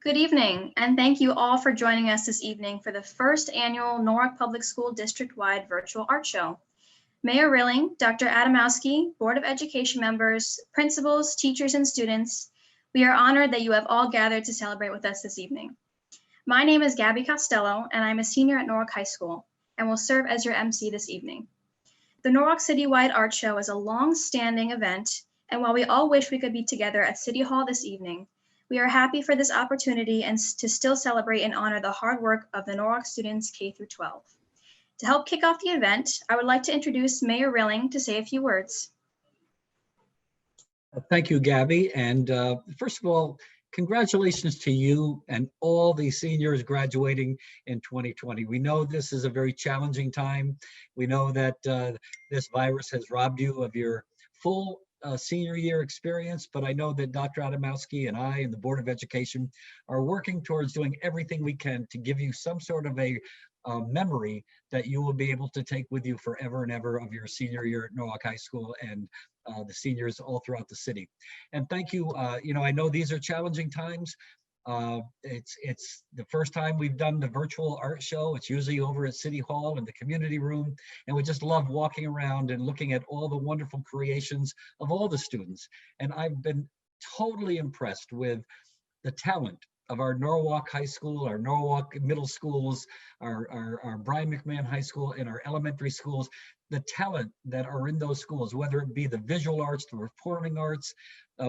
Good evening, and thank you all for joining us this evening for the first annual Norwalk Public School District-wide Virtual Art Show. Mayor Rilling, Dr. Adamowski, Board of Education members, principals, teachers, and students, we are honored that you have all gathered to celebrate with us this evening. My name is Gabby Costello, and I'm a senior at Norwalk High School and will serve as your MC this evening. The Norwalk Citywide Art Show is a long-standing event, and while we all wish we could be together at City Hall this evening, we are happy for this opportunity and to still celebrate and honor the hard work of the Norwalk students K through 12. To help kick off the event, I would like to introduce Mayor Rilling to say a few words. Thank you, Gabby. And first of all, congratulations to you and all the seniors graduating in 2020. We know this is a very challenging time. We know that this virus has robbed you of your full senior year experience, but I know that Dr. Adamowski and I and the Board of Education are working towards doing everything we can to give you some sort of a memory that you will be able to take with you forever and ever of your senior year at Norwalk High School and the seniors all throughout the city. And thank you. I know these are challenging times. It's the first time we've done the virtual art show. It's usually over at City Hall in the community room. And we just love walking around and looking at all the wonderful creations of all the students. And I've been totally impressed with the talent of our Norwalk High School, our Norwalk Middle Schools, our Brian McMahon High School, and our elementary schools, the talent that are in those schools, whether it be the visual arts, the performing arts.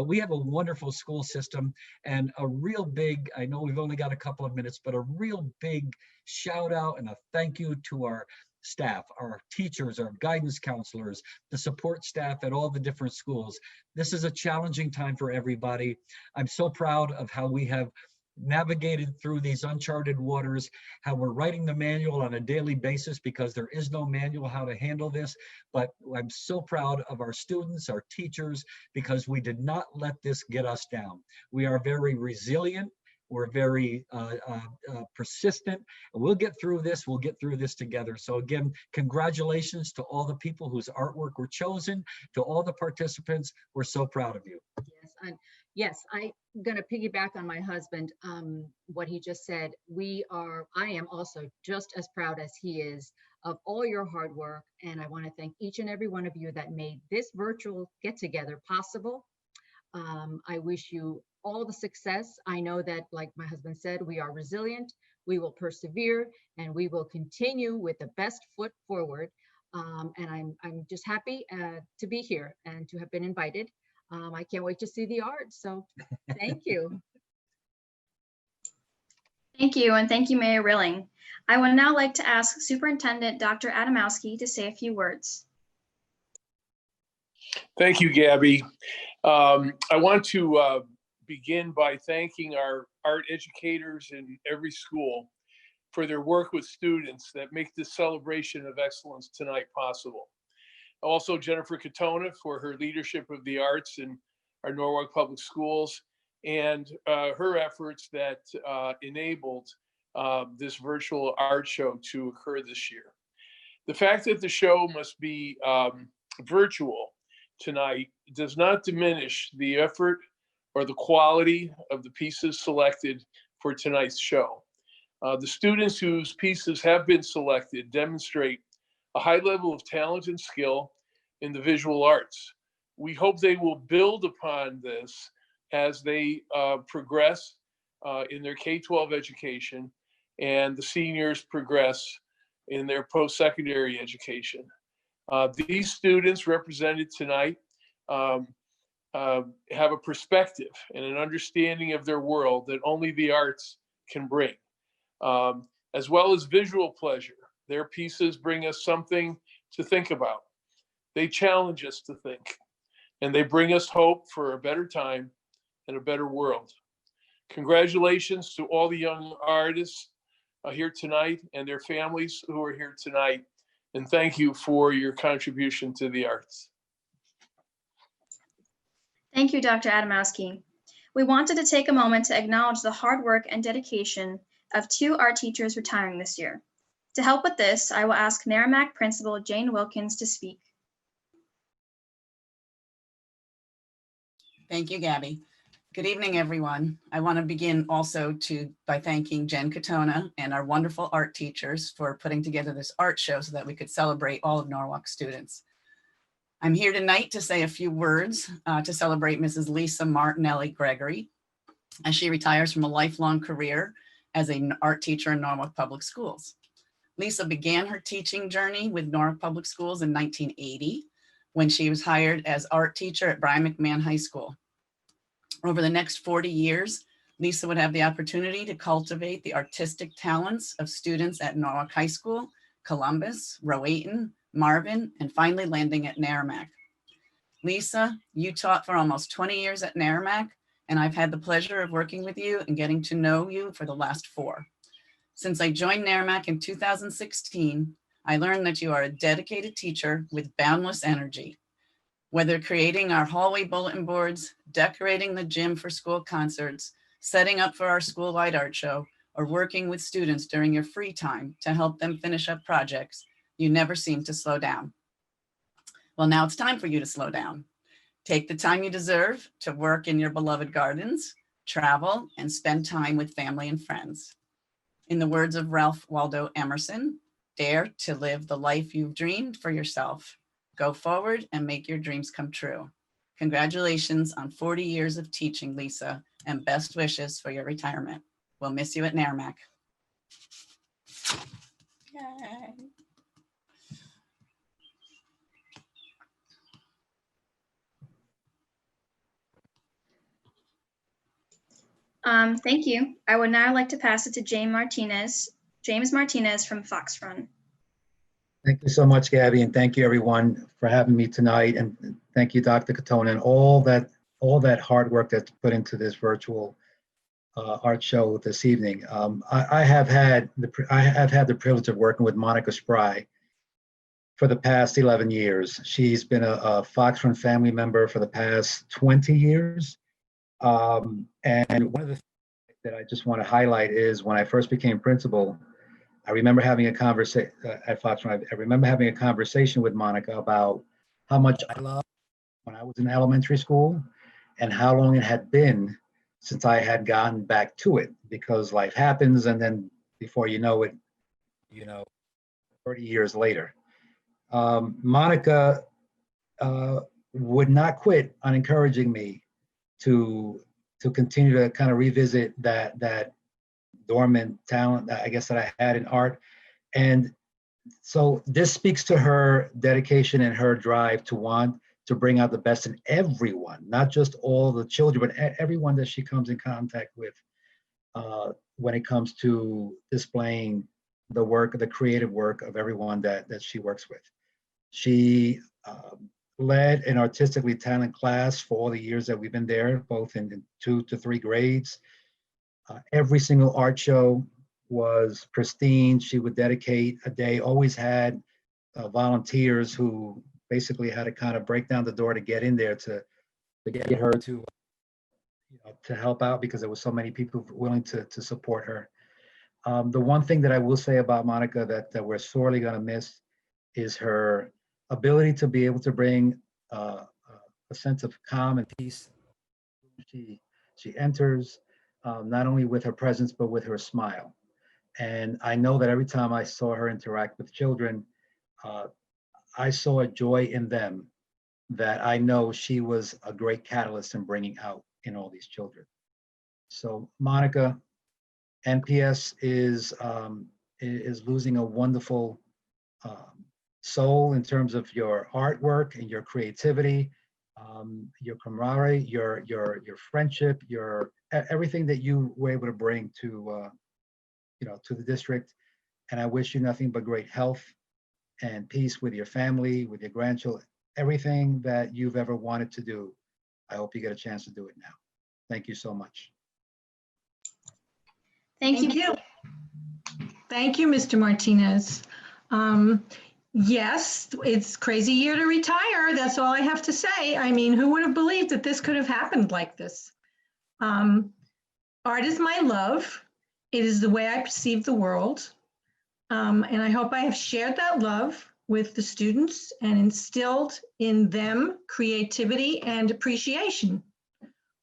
We have a wonderful school system, and a real big, I know we've only got a couple of minutes, but a real big shout out and a thank you to our staff, our teachers, our guidance counselors, the support staff at all the different schools. This is a challenging time for everybody. I'm so proud of how we have navigated through these uncharted waters, how we're writing the manual on a daily basis because there is no manual how to handle this. But I'm so proud of our students, our teachers, because we did not let this get us down. We are very resilient. We're very persistent. We'll get through this. We'll get through this together. So again, congratulations to all the people whose artwork were chosen, to all the participants. We're so proud of you. Yes, I'm going to piggyback on my husband, what he just said. I am also just as proud as he is of all your hard work. And I want to thank each and every one of you that made this virtual get together possible. I wish you all the success. I know that, like my husband said, we are resilient, we will persevere, and we will continue with the best foot forward. And I'm just happy to be here and to have been invited. I can't wait to see the art. So thank you. Thank you, and thank you, Mayor Rilling. I would now like to ask Superintendent Dr. Adamowski to say a few words. Thank you, Gabby. I want to begin by thanking our art educators in every school for their work with students that make this celebration of excellence tonight possible. Also, Jennifer Katona for her leadership of the arts in our Norwalk Public Schools and her efforts that enabled this virtual art show to occur this year. The fact that the show must be virtual tonight does not diminish the effort or the quality of the pieces selected for tonight's show. The students whose pieces have been selected demonstrate a high level of talent and skill in the visual arts. We hope they will build upon this as they progress in their K-12 education and the seniors progress in their post-secondary education. These students represented tonight have a perspective and an understanding of their world that only the arts can bring, as well as visual pleasure. Their pieces bring us something to think about. They challenge us to think, and they bring us hope for a better time and a better world. Congratulations to all the young artists here tonight and their families who are here tonight, and thank you for your contribution to the arts. Thank you, Dr. Adamowski. We wanted to take a moment to acknowledge the hard work and dedication of 2 art teachers retiring this year. To help with this, I will ask Naramake Principal Jane Wilkins to speak. Thank you, Gabby. Good evening, everyone. I want to begin also by thanking Jen Katona and our wonderful art teachers for putting together this art show so that we could celebrate all of Norwalk students. I'm here tonight to say a few words to celebrate Mrs. Lisa Martinelli-Gregory as she retires from a lifelong career as an art teacher in Norwalk Public Schools. Lisa began her teaching journey with Norwalk Public Schools in 1980 when she was hired as art teacher at Brian McMahon High School. Over the next 40 years, Lisa would have the opportunity to cultivate the artistic talents of students at Norwalk High School, Columbus, Rowayton, Marvin, and finally landing at Naramake. Lisa, you taught for almost 20 years at Naramake, and I've had the pleasure of working with you and getting to know you for the last 4. Since I joined Naramake in 2016, I learned that you are a dedicated teacher with boundless energy. Whether creating our hallway bulletin boards, decorating the gym for school concerts, setting up for our school-wide art show, or working with students during your free time to help them finish up projects, you never seem to slow down. Well, now it's time for you to slow down. Take the time you deserve to work in your beloved gardens, travel, and spend time with family and friends. In the words of Ralph Waldo Emerson, dare to live the life you've dreamed for yourself. Go forward and make your dreams come true. Congratulations on 40 years of teaching, Lisa, and best wishes for your retirement. We'll miss you at Naramake. Yay. Thank you. I would now like to pass it to James Martinez from Fox Run. Thank you so much, Gabby, and thank you everyone for having me tonight. And thank you, Dr. Katona, and all that hard work that's put into this virtual art show this evening. I have had the privilege of working with Monica Sprei for the past 11 years. She's been a Fox Run family member for the past 20 years. And one of the things that I just want to highlight is when I first became principal, I remember having a conversation at Fox Run. I remember having a conversation with Monica about how much I loved when I was in elementary school and how long it had been since I had gotten back to it, because life happens, and then before you know it, 30 years later. Monica would not quit on encouraging me to continue to kind of revisit that dormant talent that I guess that I had in art. And so this speaks to her dedication and her drive to want to bring out the best in everyone, not just all the children, but everyone that she comes in contact with when it comes to displaying the creative work of everyone that she works with. She led an artistically talented class for all the years that we've been there, both in 2 to 3 grades. Every single art show was pristine. She would dedicate a day, always had volunteers who basically had to kind of break down the door to get in there to get her to help out, because there were so many people willing to support her. The one thing that I will say about Monica that we're sorely going to miss is her ability to be able to bring a sense of calm and peace. She enters not only with her presence, but with her smile. And I know that every time I saw her interact with children, I saw a joy in them that I know she was a great catalyst in bringing out in all these children. So Monica, NPS is losing a wonderful soul in terms of your artwork and your creativity, your camaraderie, your friendship, everything that you were able to bring to the district. And I wish you nothing but great health and peace with your family, with your grandchildren, everything that you've ever wanted to do. I hope you get a chance to do it now. Thank you so much. Thank you. Thank you, Mr. Martinez. Yes, it's crazy year to retire. That's all I have to say. I mean, who would have believed that this could have happened like this? Art is my love. It is the way I perceive the world. And I hope I have shared that love with the students and instilled in them creativity and appreciation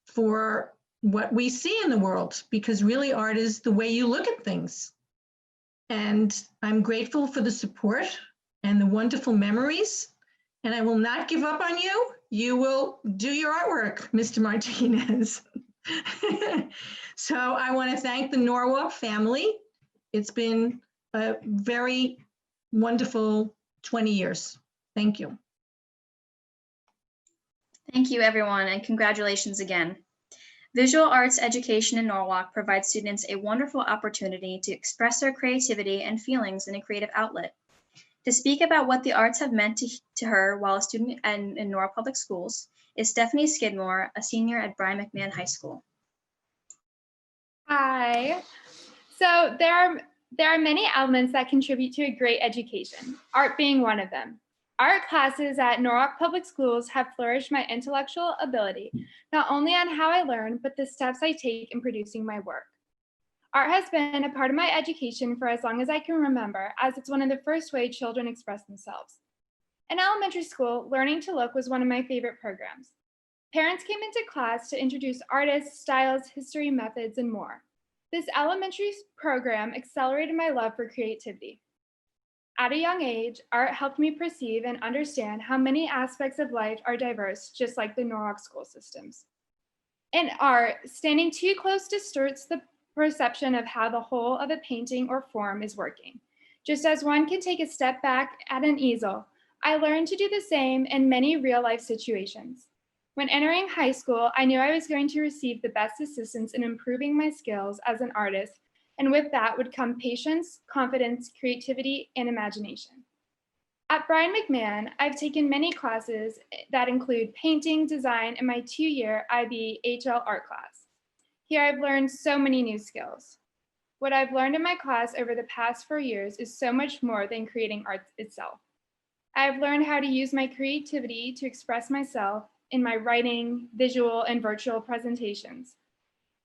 for what we see in the world, because really art is the way you look at things. And I'm grateful for the support and the wonderful memories. And I will not give up on you. You will do your artwork, Mr. Martinez. So I want to thank the Norwalk family. It's been a very wonderful 20 years. Thank you. Thank you, everyone, and congratulations again. Visual arts education in Norwalk provides students a wonderful opportunity to express their creativity and feelings in a creative outlet. To speak about what the arts have meant to her while a student in Norwalk Public Schools is Stephanie Skidmore, a senior at Sprei McMahon High School. Hi. So there are many elements that contribute to a great education, art being one of them. Art classes at Norwalk Public Schools have flourished my intellectual ability, not only on how I learn, but the steps I take in producing my work. Art has been a part of my education for as long as I can remember, as it's one of the first ways children express themselves. In elementary school, Learning to Look was one of my favorite programs. Parents came into class to introduce artists, styles, history, methods, and more. This elementary program accelerated my love for creativity. At a young age, art helped me perceive and understand how many aspects of life are diverse, just like the Norwalk school systems. In art, standing too close distorts the perception of how the whole of a painting or form is working. Just as one can take a step back at an easel, I learned to do the same in many real-life situations. When entering high school, I knew I was going to receive the best assistance in improving my skills as an artist, and with that would come patience, confidence, creativity, and imagination. At Sprei McMahon, I've taken many classes that include painting, design, and my 2-year IB HL art class. Here I've learned so many new skills. What I've learned in my class over the past 4 years is so much more than creating art itself. I've learned how to use my creativity to express myself in my writing, visual, and virtual presentations.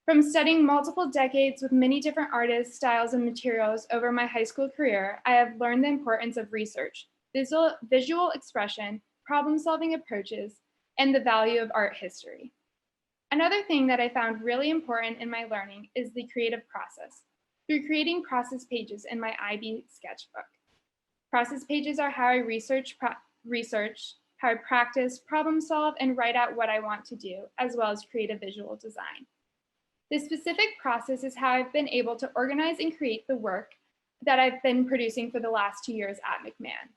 From studying multiple decades with many different artists, styles, and materials over my high school career, I have learned the importance of research, visual expression, problem-solving approaches, and the value of art history. Another thing that I found really important in my learning is the creative process, through creating process pages in my IB sketchbook. Process pages are how I research, how I practice, problem solve, and write out what I want to do, as well as create a visual design. This specific process is how I've been able to organize and create the work that I've been producing for the last 2 years at McMahon.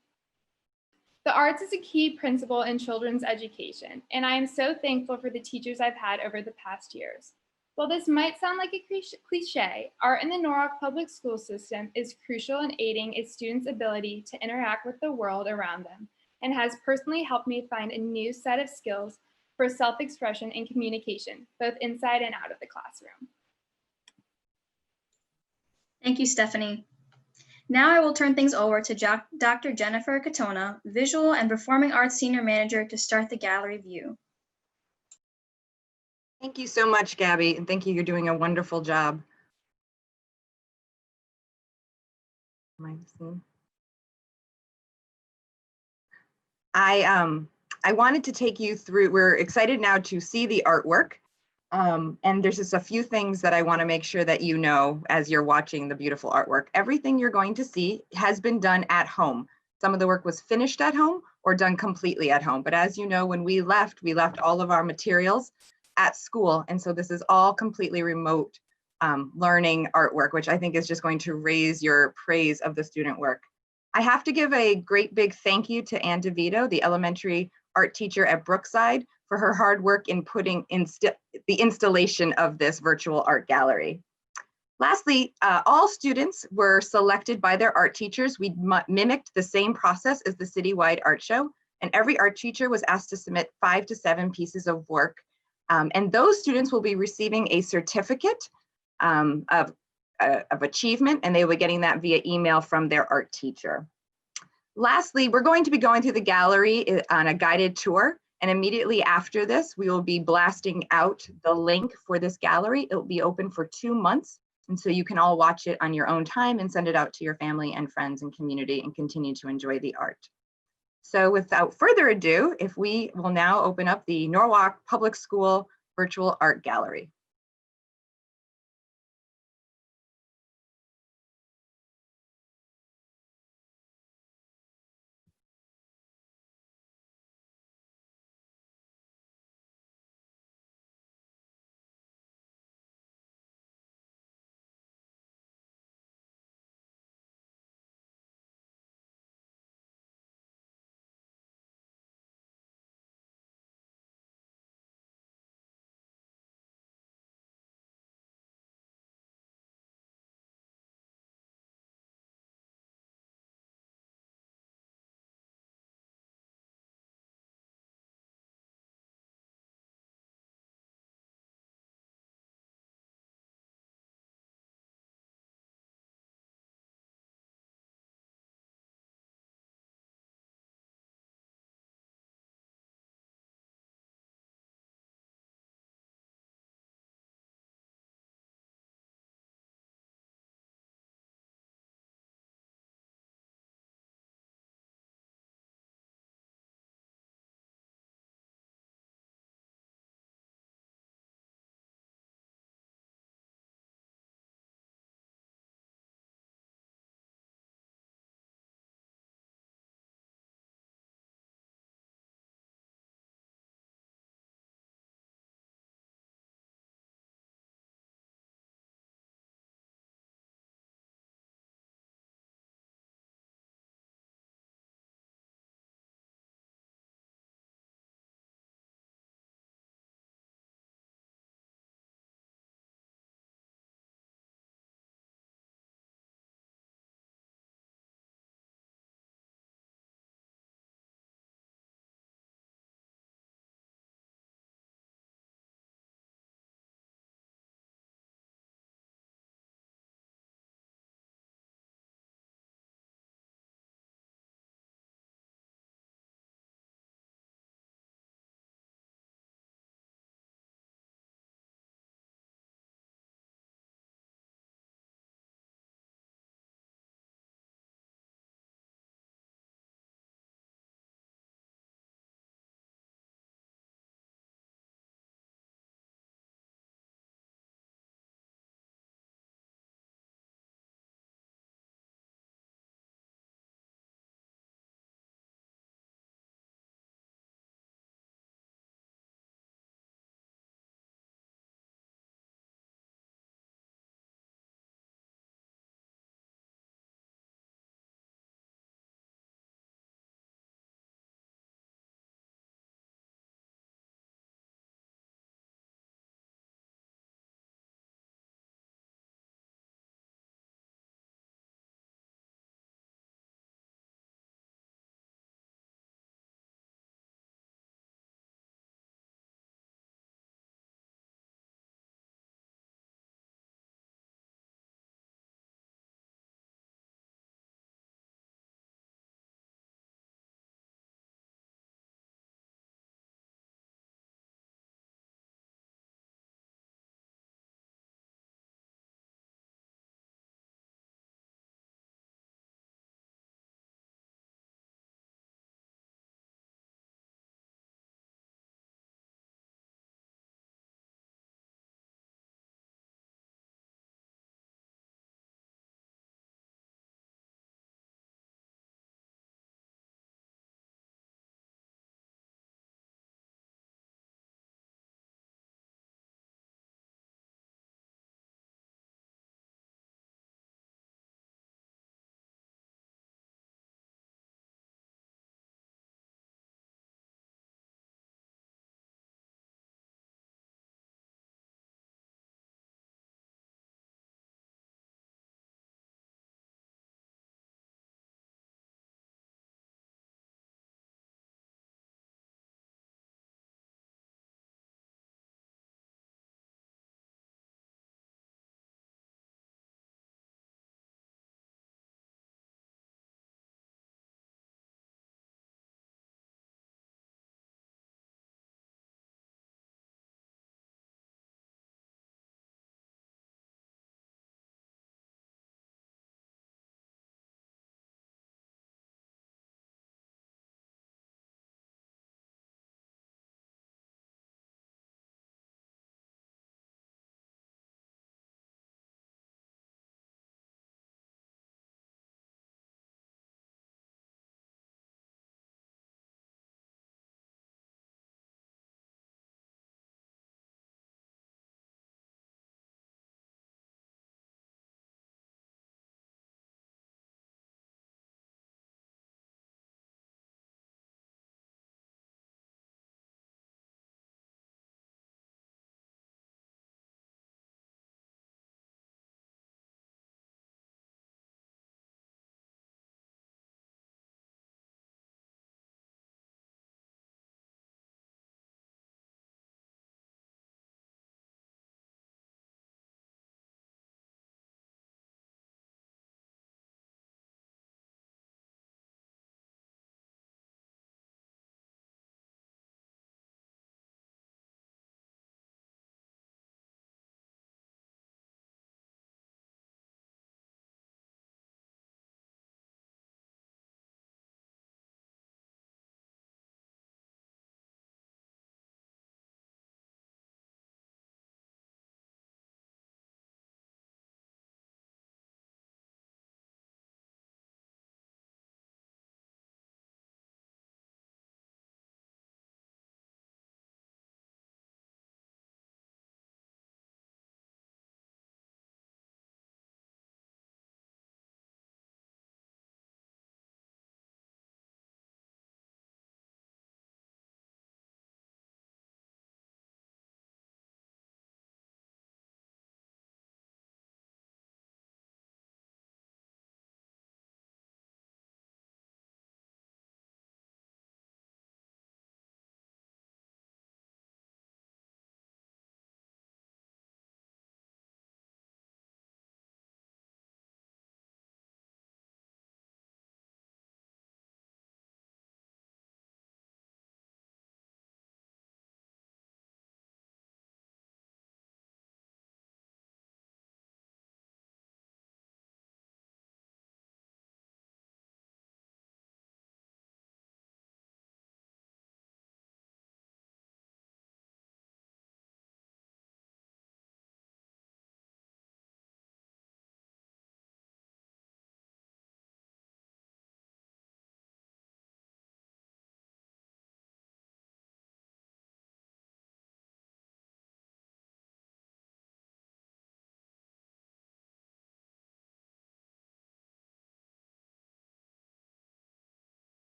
The arts is a key principle in children's education, and I am so thankful for the teachers I've had over the past years. While this might sound like a cliche, art in the Norwalk Public School system is crucial in aiding a student's ability to interact with the world around them, and has personally helped me find a new set of skills for self-expression and communication, both inside and out of the classroom. Thank you, Stephanie. Now I will turn things over to Dr. Jennifer Katona, Visual and Performing Arts Senior Manager, to start the gallery view. Thank you so much, Gabby, and thank you. You're doing a wonderful job. I wanted to take you through, we're excited now to see the artwork. And there's just a few things that I want to make sure that you know as you're watching the beautiful artwork. Everything you're going to see has been done at home. Some of the work was finished at home or done completely at home. But as you know, when we left all of our materials at school. And so this is all completely remote learning artwork, which I think is just going to raise your praise of the student work. I have to give a great big thank you to Ann DeVito, the elementary art teacher at Brookside, for her hard work in putting in the installation of this virtual art gallery. Lastly, all students were selected by their art teachers. We mimicked the same process as the citywide art show, and every art teacher was asked to submit 5 to 7 pieces of work. And those students will be receiving a certificate of achievement, and they will be getting that via email from their art teacher. Lastly, we're going to be going through the gallery on a guided tour. And immediately after this, we will be blasting out the link for this gallery. It will be open for 2 months. And so you can all watch it on your own time and send it out to your family and friends and community and continue to enjoy the art. So without further ado, if we will now open up the Norwalk Public School Virtual Art Gallery.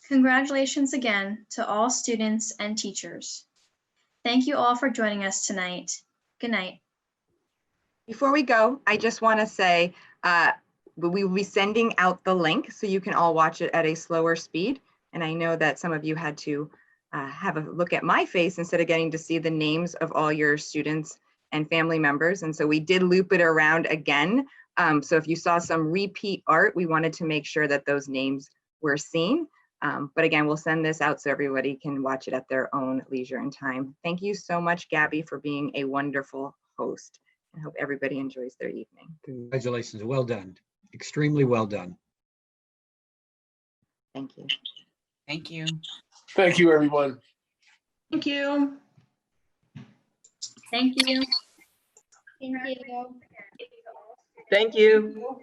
Congratulations again to all students and teachers. Thank you all for joining us tonight. Good night. Before we go, I just want to say we will be sending out the link so you can all watch it at a slower speed. And I know that some of you had to have a look at my face instead of getting to see the names of all your students and family members. And so we did loop it around again. So if you saw some repeat art, we wanted to make sure that those names were seen. But again, we'll send this out so everybody can watch it at their own leisure and time. Thank you so much, Gabby, for being a wonderful host. I hope everybody enjoys their evening. Congratulations. Well done. Extremely well done. Thank you. Thank you. Thank you, everyone. Thank you. Thank you. Thank you. Thank you.